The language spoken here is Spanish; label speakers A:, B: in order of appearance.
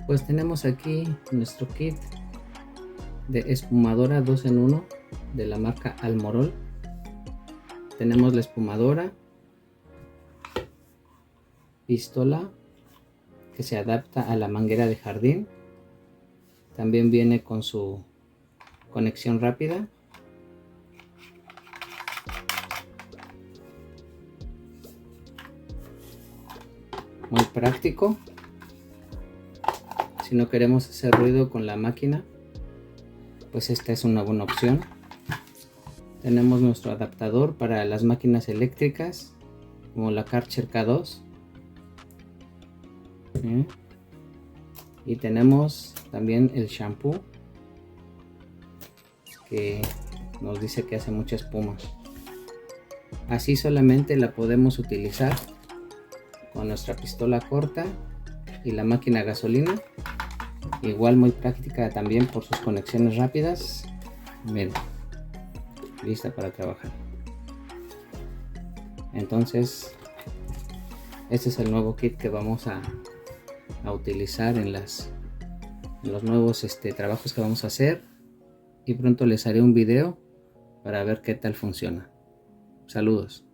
A: Pues tenemos aquí nuestro kit de espumadora 2 en 1 de la marca Allmor. Tenemos la espumadora, pistola que se adapta a la manguera de jardín, también viene con su conexión rápida, muy práctico. Si no queremos hacer ruido con la máquina, pues esta es una buena opción. Tenemos nuestro adaptador para las máquinas eléctricas, como la Karcher K2. Y tenemos también el shampoo, que nos dice que hace mucha espuma. Así solamente la podemos utilizar con nuestra pistola corta y la máquina gasolina. Igual muy práctica también por sus conexiones rápidas. Miren, lista para trabajar. Entonces este es el nuevo kit que vamos a utilizar en los nuevos trabajos que vamos a hacer, y pronto les haré un video para ver qué tal funciona. Saludos.